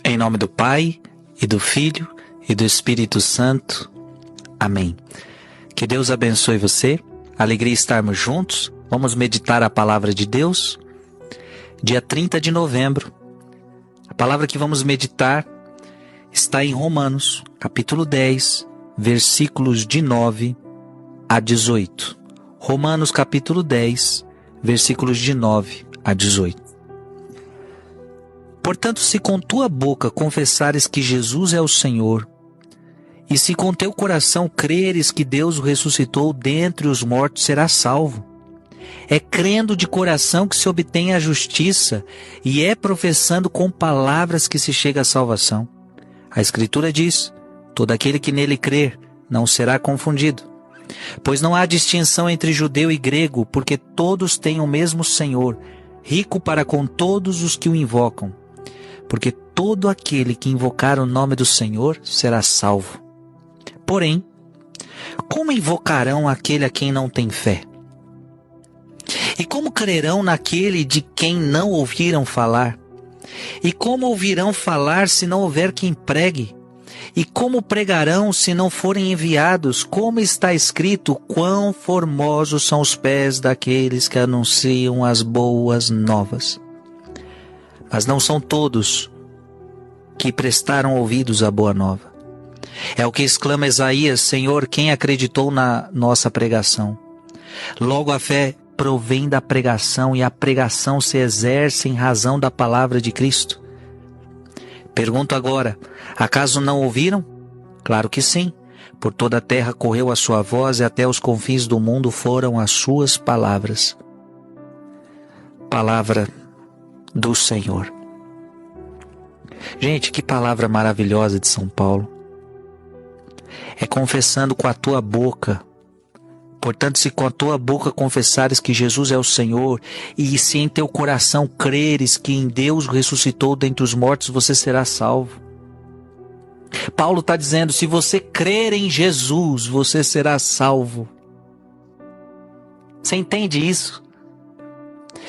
Em nome do Pai, e do Filho, e do Espírito Santo. Amém. Que Deus abençoe você. Alegria estarmos juntos. Vamos meditar a palavra de Deus. Dia 30 de novembro. A palavra que vamos meditar está em Romanos, capítulo 10, versículos de 9 a 18. Romanos, capítulo 10, versículos de 9 a 18. Portanto, se com tua boca confessares que Jesus é o Senhor, e se com teu coração creres que Deus o ressuscitou dentre os mortos, serás salvo. É crendo de coração que se obtém a justiça, e é professando com palavras que se chega à salvação. A Escritura diz: todo aquele que nele crer não será confundido. Pois não há distinção entre judeu e grego, porque todos têm o mesmo Senhor, rico para com todos os que o invocam. Porque todo aquele que invocar o nome do Senhor será salvo. Porém, como invocarão aquele a quem não tem fé? E como crerão naquele de quem não ouviram falar? E como ouvirão falar se não houver quem pregue? E como pregarão se não forem enviados? Como está escrito: quão formosos são os pés daqueles que anunciam as boas novas. Mas não são todos que prestaram ouvidos à boa nova. É o que exclama Isaías: Senhor, quem acreditou na nossa pregação? Logo a fé provém da pregação, e a pregação se exerce em razão da palavra de Cristo. Pergunto agora: acaso não ouviram? Claro que sim. Por toda a terra correu a sua voz, e até os confins do mundo foram as suas palavras. Palavra do Senhor. Gente, que palavra maravilhosa de São Paulo. É confessando com a tua boca. Portanto, se com a tua boca confessares que Jesus é o Senhor, e se em teu coração creres que em Deus ressuscitou dentre os mortos, você será salvo. Paulo está dizendo: se você crer em Jesus, você será salvo. Você entende isso?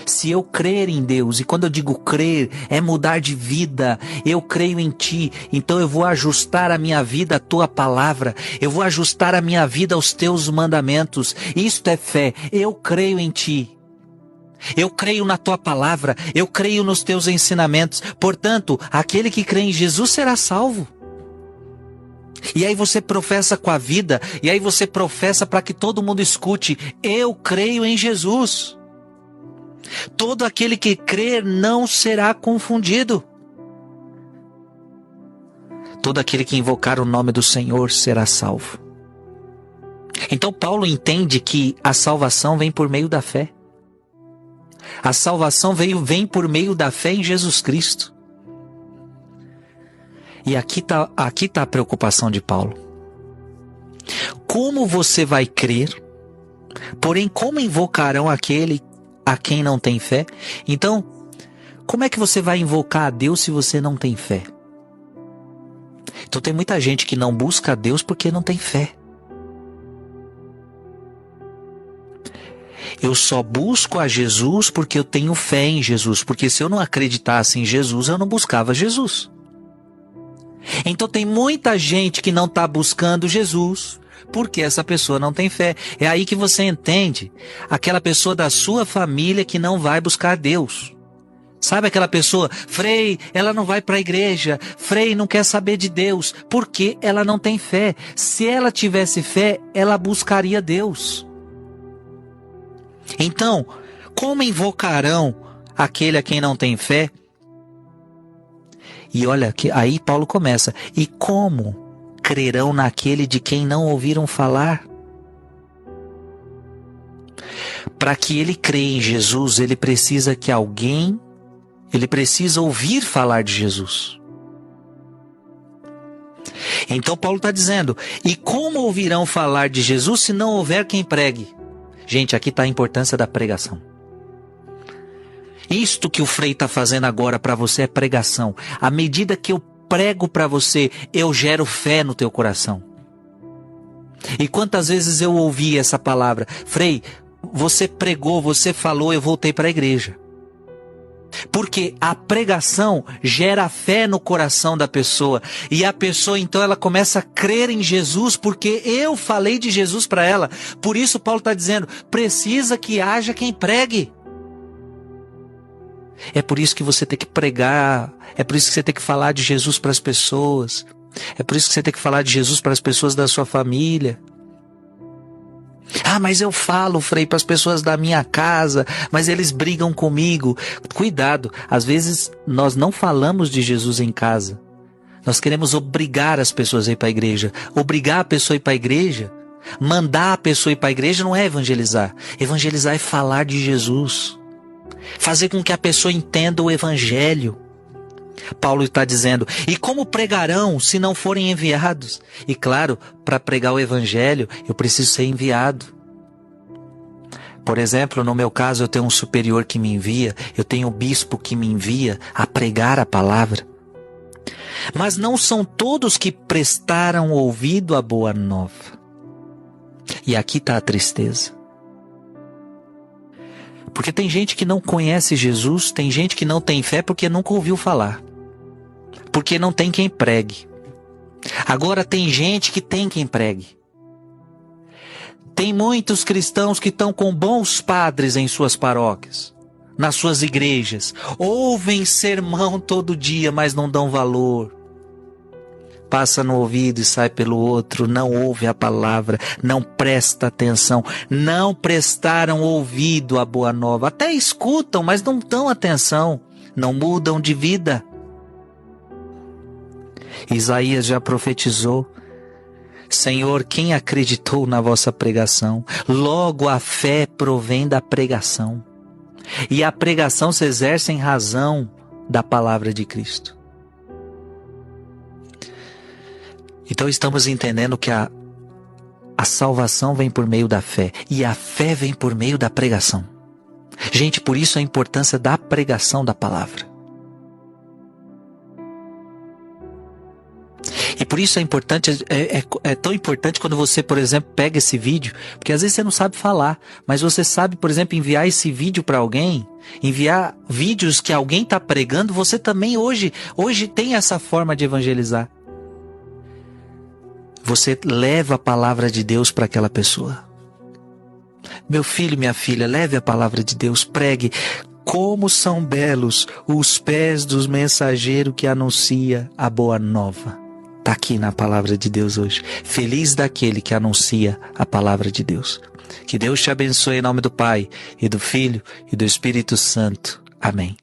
Se eu crer em Deus, e quando eu digo crer, é mudar de vida. Eu creio em Ti, então eu vou ajustar a minha vida à Tua palavra. Eu vou ajustar a minha vida aos Teus mandamentos. Isto é fé. Eu creio em Ti. Eu creio na Tua palavra. Eu creio nos Teus ensinamentos. Portanto, aquele que crê em Jesus será salvo. E aí você professa com a vida, e aí você professa para que todo mundo escute: eu creio em Jesus. Todo aquele que crer não será confundido. Todo aquele que invocar o nome do Senhor será salvo. Então Paulo entende que a salvação vem por meio da fé. A salvação vem por meio da fé em Jesus Cristo. E aqui tá a preocupação de Paulo. Como você vai crer? Porém, como invocarão aquele a quem não tem fé? Então, como é que você vai invocar a Deus se você não tem fé? Então tem muita gente que não busca a Deus porque não tem fé. Eu só busco a Jesus porque eu tenho fé em Jesus. Porque se eu não acreditasse em Jesus, eu não buscava Jesus. Então tem muita gente que não está buscando Jesus porque essa pessoa não tem fé. É aí que você entende aquela pessoa da sua família que não vai buscar Deus. Sabe aquela pessoa: Frei, ela não vai para a igreja, Frei não quer saber de Deus, porque ela não tem fé. Se ela tivesse fé, ela buscaria Deus. Então, como invocarão aquele a quem não tem fé? E olha, que aí Paulo começa: e como crerão naquele de quem não ouviram falar? Para que ele creia em Jesus, ele precisa ouvir falar de Jesus. Então Paulo está dizendo: e como ouvirão falar de Jesus se não houver quem pregue? Gente, aqui está a importância da pregação. Isto que o Frei está fazendo agora para você é pregação. À medida que eu prego para você, eu gero fé no teu coração. E quantas vezes eu ouvi essa palavra: Frei, você pregou, você falou, eu voltei para a igreja. Porque a pregação gera fé no coração da pessoa. E a pessoa então ela começa a crer em Jesus porque eu falei de Jesus para ela. Por isso Paulo está dizendo, precisa que haja quem pregue. É por isso que você tem que pregar. É por isso que você tem que falar de Jesus para as pessoas. É por isso que você tem que falar de Jesus para as pessoas da sua família. Ah, mas eu falo, Frei, para as pessoas da minha casa, mas eles brigam comigo. Cuidado, às vezes nós não falamos de Jesus em casa. Nós queremos obrigar as pessoas a ir para a igreja. Obrigar a pessoa a ir para a igreja, mandar a pessoa ir para a igreja não é evangelizar. Evangelizar é falar de Jesus. Fazer com que a pessoa entenda o evangelho. Paulo está dizendo, e como pregarão se não forem enviados? E claro, para pregar o evangelho, eu preciso ser enviado. Por exemplo, no meu caso, eu tenho um superior que me envia, eu tenho um bispo que me envia a pregar a palavra. Mas não são todos que prestaram ouvido à boa nova. E aqui está a tristeza. Porque tem gente que não conhece Jesus, tem gente que não tem fé porque nunca ouviu falar. Porque não tem quem pregue. Agora tem gente que tem quem pregue. Tem muitos cristãos que estão com bons padres em suas paróquias, nas suas igrejas. Ouvem sermão todo dia, mas não dão valor. Passa no ouvido e sai pelo outro, não ouve a palavra, não presta atenção, não prestaram ouvido à boa nova. Até escutam, mas não dão atenção, não mudam de vida. Isaías já profetizou, Senhor, quem acreditou na vossa pregação? Logo a fé provém da pregação. E a pregação se exerce em razão da palavra de Cristo. Então estamos entendendo que a salvação vem por meio da fé. E a fé vem por meio da pregação. Gente, por isso a importância da pregação da palavra. E por isso é importante, é tão importante quando você, por exemplo, pega esse vídeo, porque às vezes você não sabe falar, mas você sabe, por exemplo, enviar esse vídeo para alguém, enviar vídeos que alguém está pregando, você também hoje tem essa forma de evangelizar. Você leva a palavra de Deus para aquela pessoa. Meu filho, minha filha, leve a palavra de Deus, pregue. Como são belos os pés dos mensageiros que anuncia a boa nova. Está aqui na palavra de Deus hoje. Feliz daquele que anuncia a palavra de Deus. Que Deus te abençoe em nome do Pai, e do Filho, e do Espírito Santo. Amém.